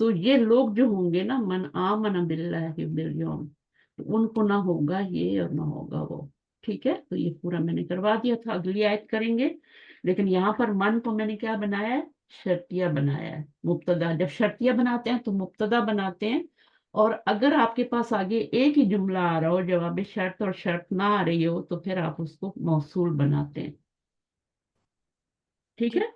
تو یہ لوگ جو ہوں گے نا من آمن باللہ والیوم، تو ان کو نہ ہوگا یہ اور نہ ہوگا وہ. ٹھیک ہے، تو یہ پورا میں نے کروا دیا تھا. اگلی آیت کریں گے. لیکن یہاں پر من کو میں نے کیا بنایا ہے؟ شرطیہ بنایا ہے. مبتدا، جب شرطیہ بناتے ہیں تو مبتدا بناتے ہیں، اور اگر آپ کے پاس آگے ایک ہی جملہ آ رہا ہو جواب شرط اور شرط نہ آ رہی ہو تو پھر آپ اس کو موصول بناتے ہیں. ٹھیک جی ہے.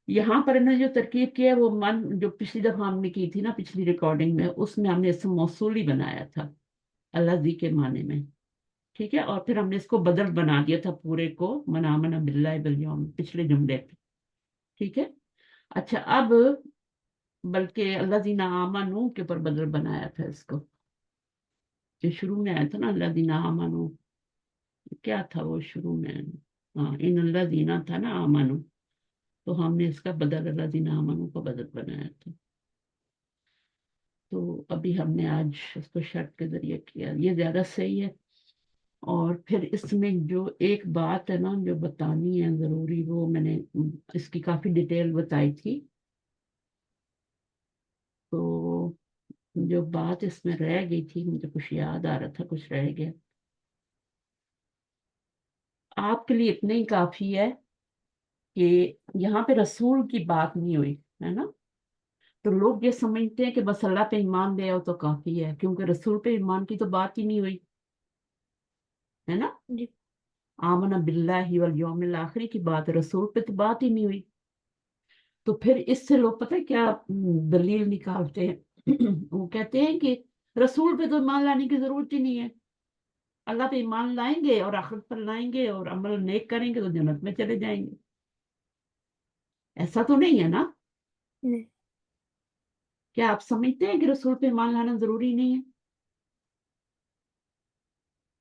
یہاں پر نے جو ترکیب کی ہے وہ من جو پچھلی دفعہ ہم نے کی تھی نا پچھلی ریکارڈنگ میں، اس میں ہم نے اسم موصول ہی بنایا تھا الذی کے معنی میں. ٹھیک ہے، اور پھر ہم نے اس کو بدل بنا دیا تھا پورے کو من آمن باللہ والیوم پچھلے جملے پہ. ٹھیک ہے. اچھا، اب بلکہ الذین آمنوا کے اوپر بدل بنایا تھا اس کو، جو شروع میں آیا تھا نا الذین آمنوا. کیا تھا وہ شروع میں؟ ہاں، ان الذین تھا نا آمنوا، تو ہم نے اس کا بدل الذین آمنوا کا بدل بنایا تھا. تو ابھی ہم نے آج اس کو شرط کے ذریعے کیا، یہ زیادہ صحیح ہے. اور پھر اس میں جو ایک بات ہے نا جو بتانی ہے ضروری، وہ میں نے اس کی کافی ڈیٹیل بتائی تھی. تو جو بات اس میں رہ گئی تھی، مجھے کچھ یاد آ رہا تھا، کچھ رہ گیا. آپ کے لیے اتنا ہی کافی ہے کہ یہاں پہ رسول کی بات نہیں ہوئی ہے نا. تو لوگ یہ سمجھتے ہیں کہ بس اللہ پہ ایمان لے آؤ تو کافی ہے، کیونکہ رسول پہ ایمان کی تو بات ہی نہیں ہوئی ہے نا. جی آمن باللہ والیوم الآخر کی بات، رسول پہ تو بات ہی نہیں ہوئی. تو پھر اس سے لوگ پتہ ہے کیا دلیل نکالتے ہیں؟ وہ کہتے ہیں کہ رسول پہ تو ایمان لانے کی ضرورت ہی نہیں ہے، اللہ پہ ایمان لائیں گے اور آخرت پر لائیں گے اور عمل نیک کریں گے تو جنت میں چلے جائیں گے. ایسا تو نہیں ہے نا؟ نہیں کیا آپ سمجھتے ہیں کہ رسول پہ ایمان لانا ضروری نہیں ہے؟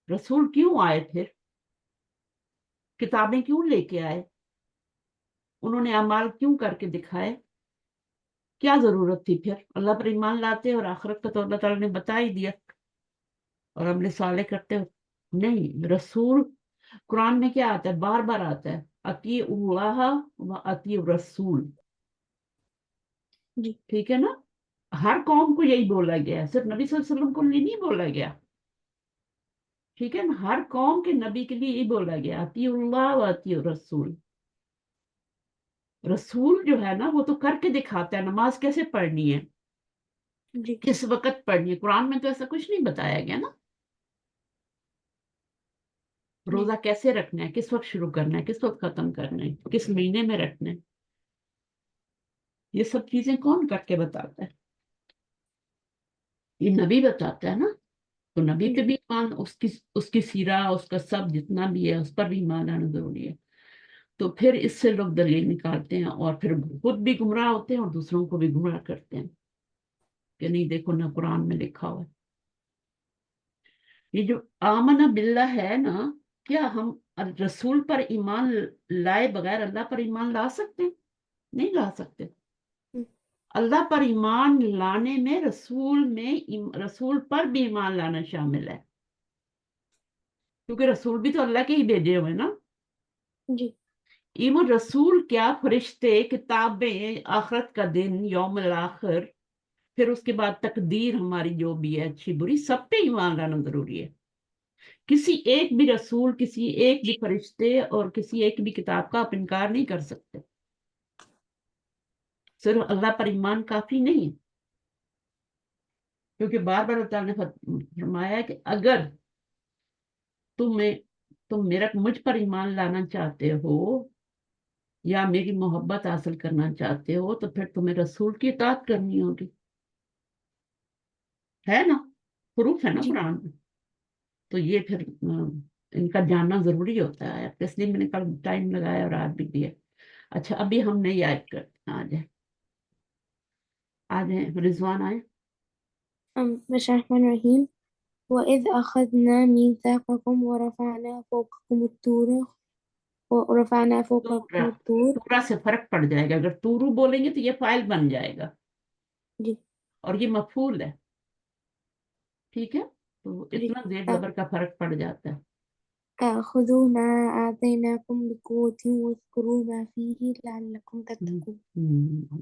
رسول کیوں آئے پھر؟ کتابیں کیوں لے کے آئے؟ انہوں نے اعمال کیوں کر کے دکھائے؟ کیا ضرورت تھی پھر؟ اللہ پر ایمان لاتے اور آخرت کا تو اللہ تعالیٰ نے بتا ہی دیا، اور عمل صالح کرتے ہو. نہیں، رسول قرآن میں کیا آتا ہے؟ بار بار آتا ہے اطیع اللہ و اطیع الرسول. جی ٹھیک ہے نا. ہر قوم کو یہی بولا گیا ہے، صرف نبی صلی اللہ علیہ وسلم کو نہیں بولا گیا. ٹھیک ہے نا، ہر قوم کے نبی کے لیے یہی بولا گیا اطیع اللہ و اطیع الرسول. رسول جو ہے نا وہ تو کر کے دکھاتا ہے، نماز کیسے پڑھنی ہے، جی کس وقت پڑھنی ہے. قرآن میں تو ایسا کچھ نہیں بتایا گیا نا. نہیں روزہ کیسے رکھنا ہے، کس وقت شروع کرنا ہے، کس وقت ختم کرنا ہے، کس مہینے میں رکھنا ہے، یہ سب چیزیں کون کر کے بتاتا ہے؟ یہ نبی بتاتا ہے نا. تو نبی پہ جی بھی ایمان، اس کی سیرہ، اس کا سب جتنا بھی ہے اس پر بھی ایمان آنا ضروری ہے. تو پھر اس سے لوگ دلیل نکالتے ہیں اور پھر خود بھی گمراہ ہوتے ہیں اور دوسروں کو بھی گمراہ کرتے ہیں کہ نہیں دیکھو نہ قرآن میں لکھا ہوا ہے. یہ جو آمنہ باللہ ہے نا، کیا ہم رسول پر ایمان لائے بغیر اللہ پر ایمان لا سکتے ہیں؟ نہیں لا سکتے. ہم، اللہ پر ایمان لانے میں رسول پر بھی ایمان لانا شامل ہے، کیونکہ رسول بھی تو اللہ کے ہی بھیجے ہوئے نا. جی ایون رسول کیا، فرشتے، کتابیں، آخرت کا دن، یوم الآخر، پھر اس کے بعد تقدیر ہماری جو بھی ہے اچھی بری، سب پہ ایمان لانا ضروری ہے. کسی ایک بھی رسول، کسی ایک بھی فرشتے اور کسی ایک بھی کتاب کا آپ انکار نہیں کر سکتے. صرف اللہ پر ایمان کافی نہیں، کیونکہ بار بار اللہ تعالیٰ نے فرمایا کہ اگر تم مجھ پر ایمان لانا چاہتے ہو یا میری محبت حاصل کرنا چاہتے ہو تو پھر تمہیں رسول کی اطاعت کرنی ہوگی. ہے نا، پروف ہے نا جی قرآن میں. تو یہ پھر ان کا جاننا ضروری ہوتا ہے، اس لیے میں نے کل ٹائم لگایا اور آج بھی دیا. اچھا، ابھی ہم نہیں یاد کرتے. آ جائیں رضوان آئے. بسم الله الرحمن الرحيم وإذ أخذنا ميثاقكم ورفعنا فوقكم الطور. تورا سے فرق پڑ جائے گا، اگر تورو بولیں گے تو یہ فائل بن جائے گا جی اور یہ مفعول ہے. ٹھیک ہے، تو جی اتنا زیر زبر کا فرق پڑ جاتا ہے. خذوا ما آتيناكم بقوة واذكروا ما فيه لعلكم تتقون.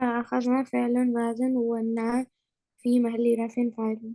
أخذنا فعل ماض والنعت في محل رفع فاعل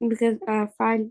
because فاعل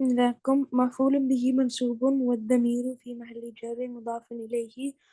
ذاكم مفعول به منصوب والضمير في محل جر مضاف إليه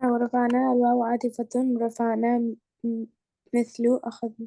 ورفعنا الواو عاطفة رفعنا مثل أخذنا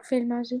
في الماضي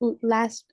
oh, last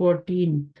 14th,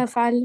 أفعل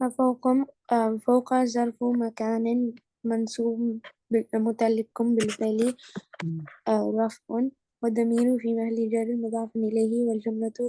فوق ظرف مكان منصوب متعلق بالفعل رفع والضمير في محل جر مضاف إليه والجملة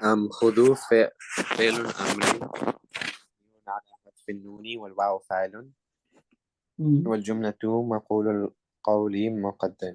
خذوا فعل أمري على حذف النون والواو فاعل والجملة مقول القول مقدر.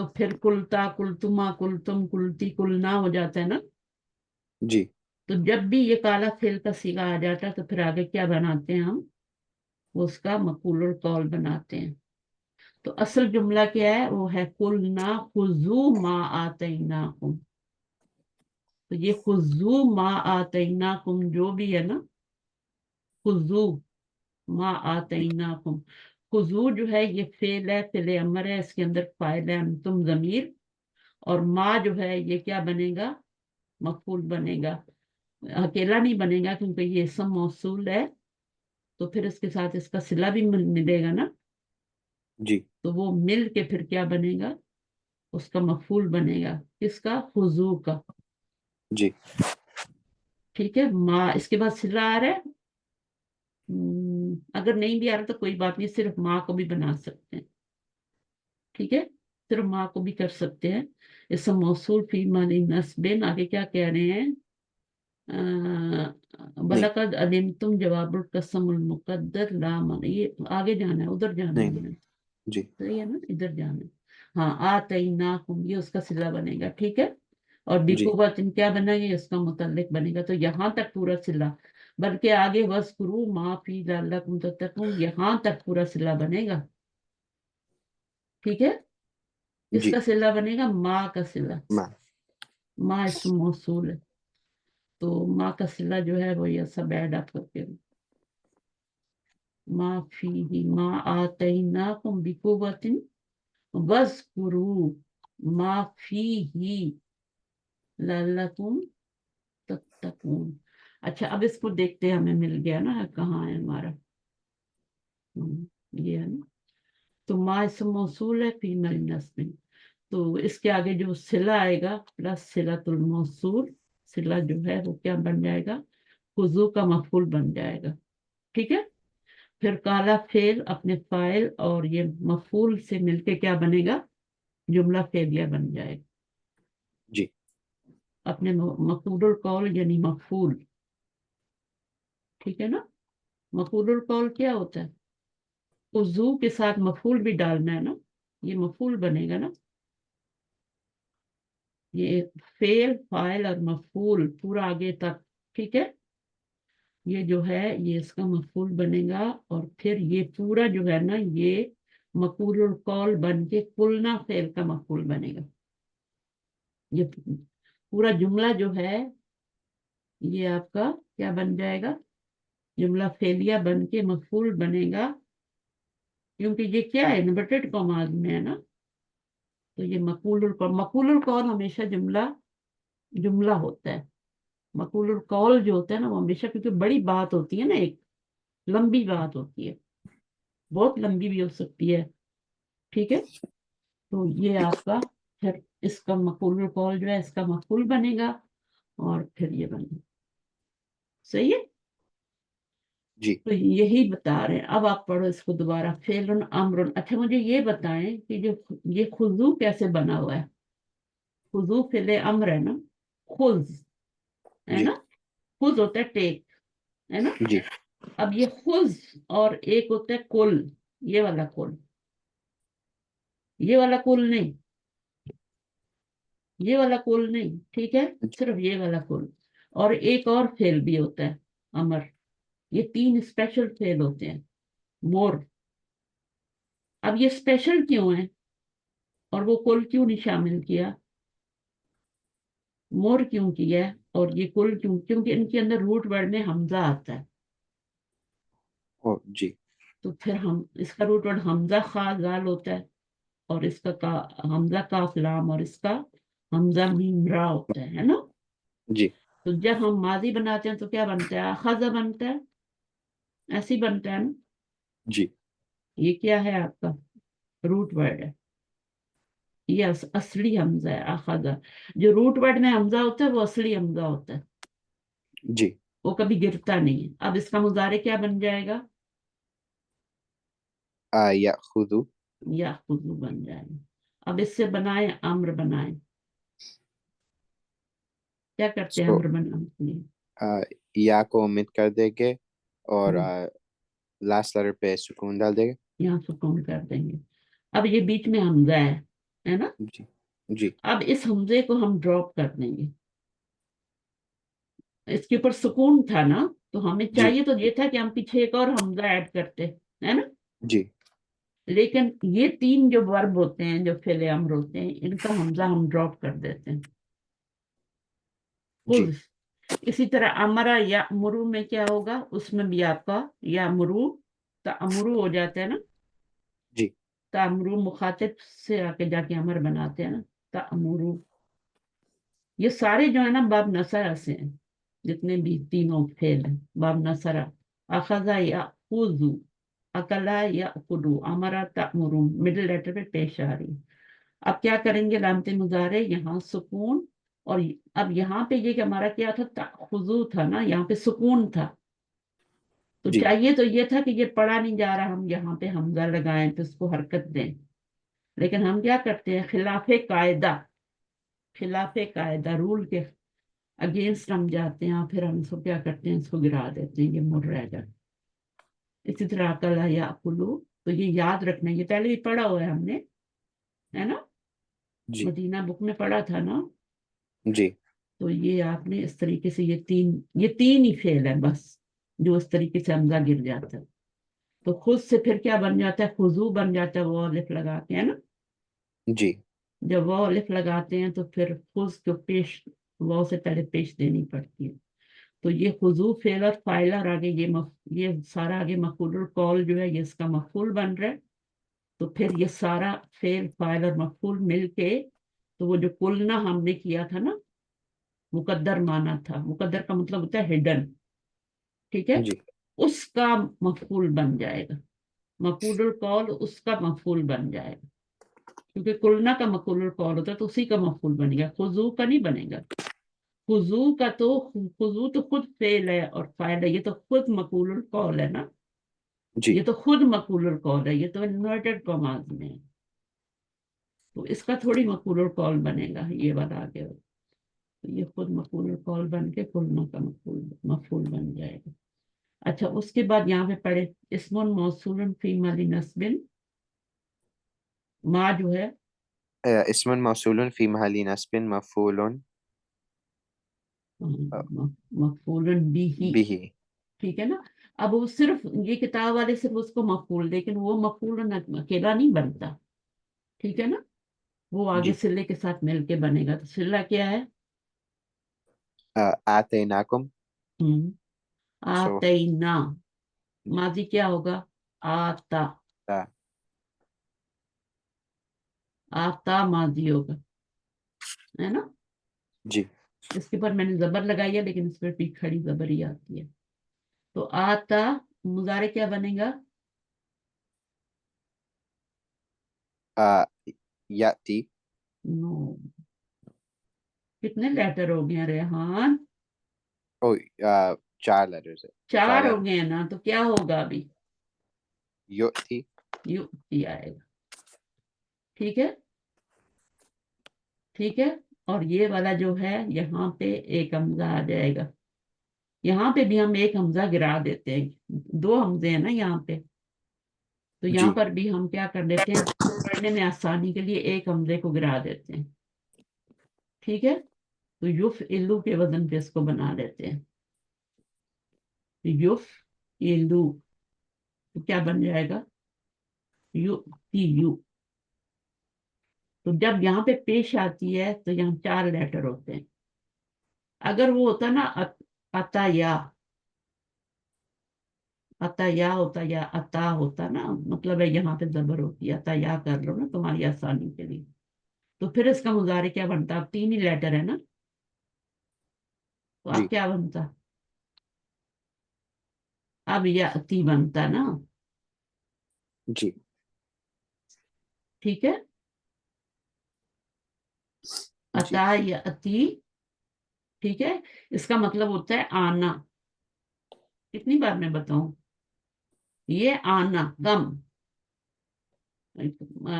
تو پھر کلتا کلتما کلتم کلتی کلنا ہو جاتا ہے نا. جی تو جب بھی یہ کالا فعل کا صیغہ آ جاتا ہے تو پھر آگے کیا بناتے ہیں ہم؟ اس کا مفعول القول بناتے ہیں. تو اصل جملہ کیا ہے؟ وہ ہے قلنا خذوا ما آتیناکم. تو یہ خذوا ما آتیناکم جو بھی ہے نا، خذوا ما آتیناکم، خذوا جو ہے یہ فعل ہے، فعل امر ہے، اس کے اندر فاعل ہے انتم ضمیر، اور ما جو ہے یہ کیا بنے گا؟ مفعول بنے گا. اکیلا نہیں بنے گا کیونکہ یہ اسم موصول ہے، تو پھر اس کے ساتھ اس کا صلہ بھی ملے گا نا. جی تو وہ مل کے پھر کیا بنے گا؟ اس کا مفعول بنے گا. کس کا؟ خضوع کا. جی ٹھیک ہے. ماں اس کے بعد صلہ آ رہا ہے. اگر نہیں بھی آ رہا تو کوئی بات نہیں، صرف ماں کو بھی بنا سکتے ہیں. ٹھیک ہے، صرف ماں کو بھی کر سکتے ہیں. اسم موصول فی معنی نصبن. آگے کیا کہہ رہے ہیں؟ نہیں بلقد علمتم جواب القسم المقدر لا من. یہ آگے جانا ہے، ادھر جانا ہے نہیں ہمیں. نہیں جی صحیح ہے نا، ادھر جانا ہے. ہاں آتیناکم یہ اس کا صلہ بنے گا. ٹھیک ہے. اور جی بقوت کیا بنے گا؟ اس کا متعلق بنے گا. تو یہاں تک پورا صلہ، بلکہ آگے وَاذْكُرُوا مَا فِي لَعَلَّكُمْ تَتَّقُونَ یہاں تک پورا صلہ بنے گا. ٹھیک ہے. کس جی کا صلہ بنے گا؟ ماں کا صلہ. ما ماں اسم موصول ہے، تو ماں کا صلہ جو ہے وہ یہ سب ایڈ اپ کر کے ما فیہ ما آتیناکم بقوت وَاذْكُرُوا ما فیہ لعلکم تتقون. اچھا اب اس کو دیکھتے ہیں، ہمیں مل گیا نا کہاں ہے ہمارا. یہ ہے نا. تو ما اسم موصول ہے فی محل نصب. تو اس کے آگے جو صلہ آئے گا پلس صلۃ الموصول، صلہ جو ہے وہ کیا بن جائے گا؟ خضوع کا مفعول بن جائے گا. ٹھیک ہے. پھر کالا فعل اپنے فاعل اور یہ مفعول سے مل کے کیا بنے گا؟ جملہ فعلیہ بن جائے گا. جی اپنے مفعول القول یعنی مفعول. ٹھیک ہے نا. مفعول القول کیا ہوتا ہے؟ خضوع کے ساتھ مفعول بھی ڈالنا ہے نا، یہ مفعول بنے گا نا. یہ فعل فاعل اور مفعول پورا آگے تک. ٹھیک ہے. یہ جو ہے یہ اس کا مفعول بنے گا، اور پھر یہ پورا جو ہے نا یہ مفعول القول بن کے قلنا فعل کا مفعول بنے گا. یہ پورا جملہ جو ہے یہ آپ کا کیا بن جائے گا؟ جملہ فعلیہ بن کے مفعول بنے گا، کیونکہ یہ کیا ہے؟ انورٹڈ کاماز میں ہے نا. تو یہ مفعول القول ہمیشہ جملہ ہوتا ہے. مفعول القول جو ہوتا ہے نا وہ ہمیشہ، کیونکہ بڑی بات ہوتی ہے نا، ایک لمبی بات ہوتی ہے، بہت لمبی بھی ہو سکتی ہے. ٹھیک ہے. تو یہ آپ کا پھر اس کا مفعول القول جو ہے اس کا مفعول بنے گا، اور پھر یہ بنے گا. صحیح ہے. جی تو یہی بتا رہے ہیں. اب آپ پڑھو اس کو دوبارہ. فعل امر. اچھا مجھے یہ بتائیں کہ جو یہ خضوع کیسے بنا ہوا ہے؟ خضوع فعل امر ہے نا. خذ ہے جی نا. خذ ہوتا ہے ٹیک، ہے نا. جی اب یہ خذ اور ایک ہوتا ہے کل. یہ والا کل، یہ والا کل نہیں، یہ والا کل نہیں. ٹھیک ہے. صرف یہ والا کل. اور ایک اور فعل بھی ہوتا ہے امر. یہ 3 اسپیشل فعل ہوتے ہیں. مور. اب یہ اسپیشل کیوں ہے اور وہ کل کیوں نہیں شامل کیا؟ مور کیوں کیا ہے اور یہ کل کیوں؟ کیونکہ ان کے اندر روٹ ورڈ میں حمزہ آتا ہے. او جی تو پھر ہم اس کا روٹ ورڈ حمزہ خا زال ہوتا ہے، اور اس کا حمزہ کاف لام، اور اس کا حمزہ میم را ہوتا ہے نا. جی تو جب ہم ماضی بناتے ہیں تو کیا بنتا ہے؟ اخذ بنتا ہے. ایسے ہی بنتا ہے نا. جی یہ کیا ہے؟ آپ کا روٹ ورڈ ہے. یہ اصلی حمزہ ہے اخذ. جو روٹ ورڈ میں حمزہ ہوتا ہے وہ اصلی حمزہ ہوتا ہے، جی وہ کبھی گرتا نہیں ہے. اب اس کا مضارع کیا بن جائے گا؟ یأخذ یا خضو بن جائے گا. اب اس سے بنائیں امر بنائیں. کیا کرتے ہیں سو امر بنانے کے لیے؟ یا کو omit کر دیں گے اور ہم، لاسٹ لیٹر پہ سکون ڈال دیں گے. یہاں سکون کر دیں گے. اب یہ بیچ میں حمزہ ہے، ہے نا. جی جی اب اس حمزے کو ہم ڈراپ کر دیں گے. اس کے اوپر سکون تھا نا, تو ہمیں جی چاہیے تو یہ تھا کہ ہم پیچھے ایک اور حمزہ ایڈ کرتے, ہے نا. جی لیکن یہ 3 جو ورب ہوتے ہیں, جو فعل امر ہوتے ہیں, ان کا حمزہ ہم ڈراپ کر دیتے ہیں. جی خذ. اسی طرح امرا یا مرو میں کیا ہوگا, اس میں بھی آپ کا یا مرو تأمرو ہو جاتا ہے نا. جی تأمرو مخاطب سے آ کے جا کے امر بناتے ہیں نا, تأمرو. یہ سارے جو ہے نا باب نصرہ سے ہیں, جتنے بھی تینوں فعل ہیں باب نصرہ. اخذا یأخذو, اکلا یأکلو, امرا تأمرو, مڈل لیٹر پہ پیش آ رہی. اب کیا کریں گے, لامت مضارع یہاں سکون, اور اب یہاں پہ یہ کہ ہمارا کیا تھا, تأخذو تھا نا, یہاں پہ سکون تھا. تو جی چاہیے تو یہ تھا کہ یہ پڑھا نہیں جا رہا, ہم یہاں پہ حمزہ لگائیں تو اس کو حرکت دیں. لیکن ہم کیا کرتے ہیں, خلاف قاعدہ رول کے اگینسٹ ہم جاتے ہیں, پھر ہم اس کو کیا کرتے ہیں, اس کو گرا دیتے ہیں, یہ مڑ رہ جاتا. اسی طرح اکلا یاکلو, تو یہ یاد رکھنا, یہ پہلے بھی پڑھا ہوا ہے ہم نے, ہے نا, جی مدینہ بک میں پڑھا تھا نا. جی تو یہ آپ نے اس طریقے سے یہ تین ہی فعل ہے بس, جو اس طریقے سے حمزہ گر جاتا ہے. تو خود سے پھر کیا بن جاتا ہے, خضو بن جاتا ہے, وہ الف لگا کے, ہے نا. جی جب وہ الف لگاتے ہیں تو پھر خود کو پیش, وہ سے پہلے پیش دینی پڑتی ہے. تو یہ خضو فعل اور فاعل, اور آگے یہ سارا آگے مفعول القول جو ہے یہ اس کا مفعول بن رہا ہے. تو پھر یہ سارا فعل فاعل اور مفعول مل کے, تو وہ جو کلنا ہم نے کیا تھا نا, مقدر مانا تھا, مقدر کا مطلب ہوتا ہے ہڈن, ٹھیک ہے, جی اس کا مفعول بن جائے گا. مفعول القول اس کا مفعول بن جائے گا, کیونکہ کلنا کا مفعول القول ہوتا ہے تو اسی کا مفعول بنے گا, خضو کا نہیں بنے گا. خضو تو خود فعل ہے اور فاعل ہے, یہ تو خود مفعول القول ہے نا, جی یہ تو خود مفعول القول ہے, یہ تو انورٹڈ کاماز میں ہے. تو اس کا تھوڑی مفعول القول بنے گا یہ والا آگے, تو یہ خود مفعول القول بن کے کلنا کا مفعول بن جائے گا. اچھا, اس کے بعد یہاں پہ پڑھے, اسم موصول فی محل نصب, ما جو ہے اسم موصول فی محل نصب مفعول مفعول بھی, به. ٹھیک ہے نا. اب وہ صرف یہ کتاب والے صرف اس کو مفعول, لیکن وہ مفعول اکیلا نہیں بنتا, ٹھیک ہے نا, وہ آگے جی صلے کے ساتھ مل کے بنے گا. تو صلہ کیا ہے, آتیناکم. سو آتینا, جی ماضی کیا ہوگا, آتا, تا. آتا ماضی ہوگا, ہے نا. جی اس کے پر میں نے زبر لگائی ہے, لیکن اس پر بھی کھڑی زبر ہی آتی ہے. تو آتا مضارع کیا بنے گا, یاتی. نو. کتنے لیٹر ہو گئے ریحان, او 4 لیٹرز ہے, 4 4 ہو لیٹر. گئے نا, تو کیا ہوگا ابھی, یؤتی. یؤتی آئے گا, ٹھیک ہے, ٹھیک ہے. اور یہ والا جو ہے یہاں پہ ایک حمزہ آ جائے گا, یہاں پہ بھی ہم ایک حمزہ گرا دیتے ہیں, 2 حمزے ہیں نا یہاں پہ, تو یہاں جی پر بھی ہم کیا کر لیتے ہیں, پڑھنے میں آسانی کے لیے ایک حمزے کو گرا دیتے ہیں, ٹھیک ہے. تو یوف الو کے وزن پہ اس کو بنا لیتے ہیں, یوف الو, تو کیا بن جائے گا, یو تی یو. تو جب یہاں پہ پیش آتی ہے تو یہاں 4 لیٹر ہوتے ہیں. اگر وہ ہوتا نا اتا یا, اتا یا ہوتا یا اتا ہوتا نا, مطلب ہے یہاں پہ زبر ہوتی ہے, اتا یا کر لو نا تمہاری آسانی کے لیے, تو پھر اس کا مضارع کیا بنتا, اب 3 ہی لیٹر ہے نا, تو جی اب کیا بنتا, اب یاتی بنتا نا, جی ٹھیک ہے. جی اتا یاتی, ٹھیک ہے. اس کا مطلب ہوتا ہے آنا, کتنی بار میں بتاؤں, یہ آنا کم,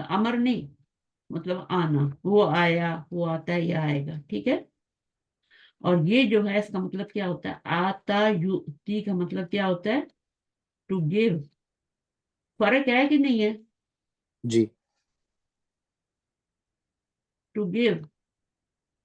امر نہیں, مطلب آنا, وہ آیا, وہ آتا ہے, یہ آئے گا, ٹھیک ہے. اور یہ جو ہے اس کا مطلب کیا ہوتا ہے, آتا یؤتی کا مطلب کیا ہوتا ہے, ٹو گیو. فرق ہے کہ نہیں ہے, جی to give,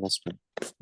نصب।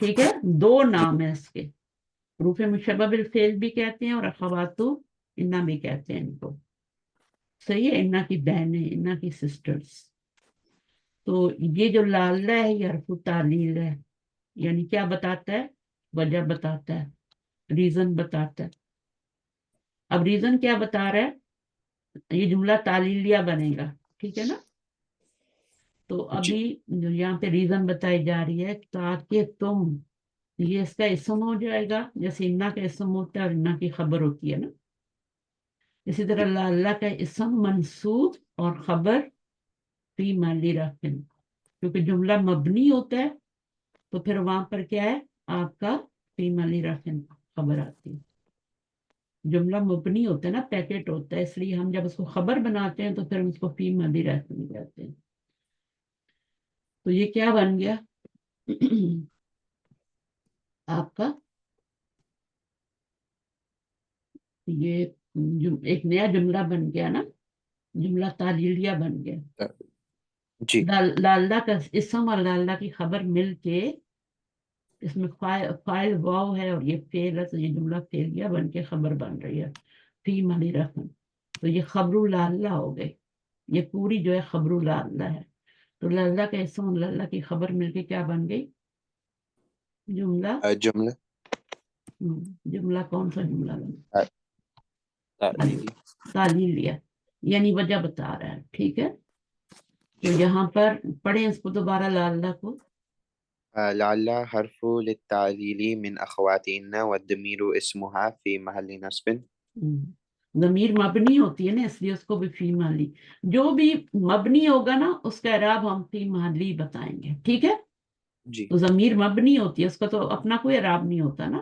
ٹھیک ہے، دو نام ہے اس کے، حروف مشبہ بالفعل بھی کہتے ہیں اور اخواتو انا بھی کہتے ہیں ان کو، صحیح ہے، انا کی بہنیں، انا کی سسٹرز۔ تو یہ جو لاللہ ہے یہ حرف تعلیل ہے، یعنی کیا بتاتا ہے؟ وجہ بتاتا ہے، ریزن بتاتا ہے۔ اب ریزن کیا بتا رہا ہے؟ یہ جملہ تعلیلیہ بنے گا، ٹھیک ہے نا؟ تو ابھی جو یہاں پہ ریزن بتائی جا رہی ہے تاکہ تم، یہ اس کا اسم ہو جائے گا، جیسے انا کا اسم ہوتا ہے اور انا کی خبر ہوتی ہے نا، اسی طرح اللہ کا اسم منصوب اور خبر فی محل رفع، کیونکہ جملہ مبنی ہوتا ہے تو پھر وہاں پر کیا ہے آپ کا فی محل رفع خبر آتی ہے۔ جملہ مبنی ہوتا ہے نا، پیکٹ ہوتا ہے، اس لیے ہم جب اس کو خبر بناتے ہیں تو پھر ہم اس کو فی محل رفع میں کہتے ہیں۔ تو یہ کیا بن گیا آپ کا، یہ ایک نیا جملہ بن گیا نا، جملہ تعلیلیہ بن گیا۔ جی لاللہ کا اسم اور لاللہ کی خبر مل کے اس میں فائل واو ہے اور یہ فعل ہے، تو یہ جملہ فعلیہ بن کے خبر بن رہی ہے فی محل رفع۔ تو یہ خبر لاللہ ہو گئی، یہ پوری جو ہے خبر لاللہ ہے۔ تو لاللہ کا اسم اور لاللہ کی خبر مل کے کیا بن گئی؟ جملہ جملہ جملہ کون سا جملہ بنا؟ تعلیلی۔ تعلیلیہ، یعنی وجہ بتا رہا ہے، ٹھیک ہے۔ تو یہاں پر پڑھیں اس کو دوبارہ لاللہ کو۔ لعل حرف للتعلیل من اخوات ان والضمیر اسمها في محل نصب۔ ضمیر مبنی ہوتی ہے نا، اس لیے اس کو بھی فی محلی، جو بھی مبنی ہوگا نا اس کا اعراب ہم فی محلی بتائیں گے، ٹھیک ہے۔ جی تو ضمیر مبنی ہوتی ہے، اس کا تو اپنا کوئی اعراب نہیں ہوتا نا،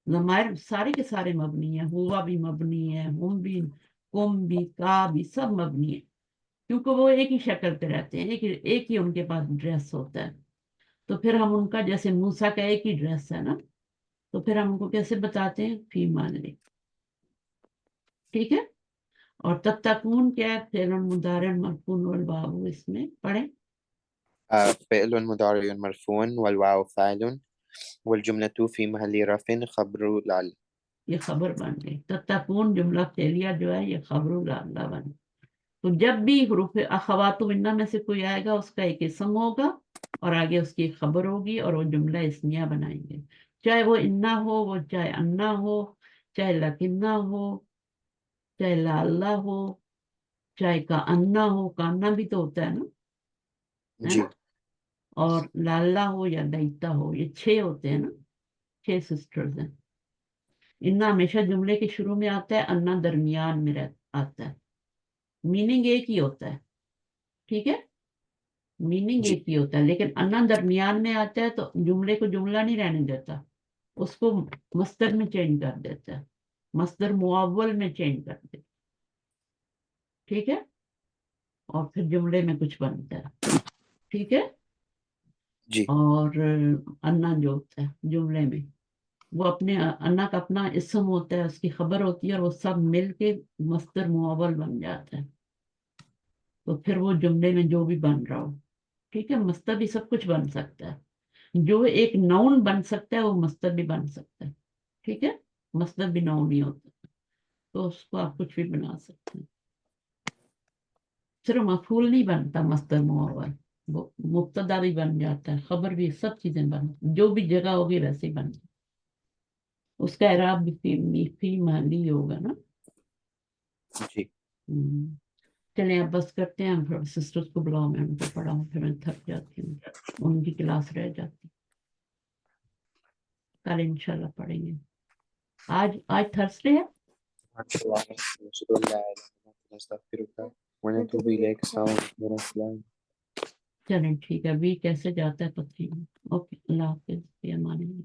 ضمائر سارے کے سارے مبنی ہیں، ہوا بھی مبنی ہے، ہم بھی، کم بھی، کا بھی، سب مبنی ہے، کیونکہ وہ ایک ہی شکل پہ رہتے ہیں، ایک ہی ان کے پاس ڈریس ہوتا ہے۔ تو پھر ہم ان کا، جیسے موسیٰ کا ایک ہی ڈریس ہے نا، تو پھر ہم ان کو کیسے بتاتے ہیں؟ فی محلی، ٹھیک ہے۔ اور تتقون کیا ہے؟ فعل مضارع مرفوع والواو، اس میں پڑھیں۔ فعل مضارع مرفوع والواو فاعل والجملة في محل رفع خبر لعل۔ یہ خبر بن گئی، تتقون جملہ فعلیہ جو ہے یہ خبر لعل بن گئی۔ تو جب بھی حروف اخوات منا میں سے کوئی آئے گا اس کا ایک اسم ہوگا اور آگے اس کی ایک خبر ہوگی اور وہ جملہ اسمیہ بنائیں گے، چاہے وہ انا ہو، وہ چاہے انا ہو، چاہے لکنہ ہو، چاہے لاللہ ہو، چاہے کا انا ہو، کانا بھی تو ہوتا ہے نا، ہے جی نا، اور لاللہ ہو یا دیتا ہو، یہ 6 ہوتے ہیں نا، 6 سسٹرز ہیں۔ انا ہمیشہ جملے کے شروع میں آتا ہے، انا درمیان میں آتا ہے، میننگ ایک ہی ہوتا ہے، ٹھیک ہے، میننگ جی ایک ہی ہوتا ہے، لیکن انا درمیان میں آتا ہے تو جملے کو جملہ نہیں رہنے دیتا، اس کو مصدر میں چینج کر دیتا ہے، مصدر معول میں چینج کر دیتا ہے، ٹھیک ہے، اور پھر جملے میں کچھ بنتا ہے، ٹھیک ہے۔ جی اور انا جو ہوتا ہے جملے میں، وہ اپنے انا کا اپنا اسم ہوتا ہے، اس کی خبر ہوتی ہے، اور وہ سب مل کے مصدر معول بن جاتا ہے، تو پھر وہ جملے میں جو بھی بن رہا ہو، ٹھیک ہے، مصدر بھی سب کچھ بن سکتا ہے، جو ایک ناؤن بن سکتا ہے وہ مصدر بھی بن سکتا ہے، ٹھیک ہے، مصدر بھی ناؤن ہی ہوتا ہے، تو اس کو آپ کچھ بھی بنا سکتے ہیں، صرف مفعول نہیں بنتا مصدر معول، وہ مبتدا بھی بن جاتا ہے، خبر بھی، سب چیزیں بن، جو بھی جگہ ہوگی ویسے ہی بن، اس کا اعراب بھی فی محلی ہوگا نا۔ جی چلیں اب بس کرتے ہیں، ہم سسٹرز کو بلاؤ، میں ان کو پڑھاؤں، پھر میں تھک جاتی ہوں، ان کی کلاس رہ جاتی، کل انشاءاللہ پڑھیں گے۔ آج تھرسڈے ہے، نشهد أن لا إله إلا أنت نستغفرك ونتوب إليك السلام عليكم ورحمة الله۔ چلیں ٹھیک ہے، ابھی کیسے جاتا ہے پتہ نہیں، اوکے، اللہ حافظ، فی امان اللہ۔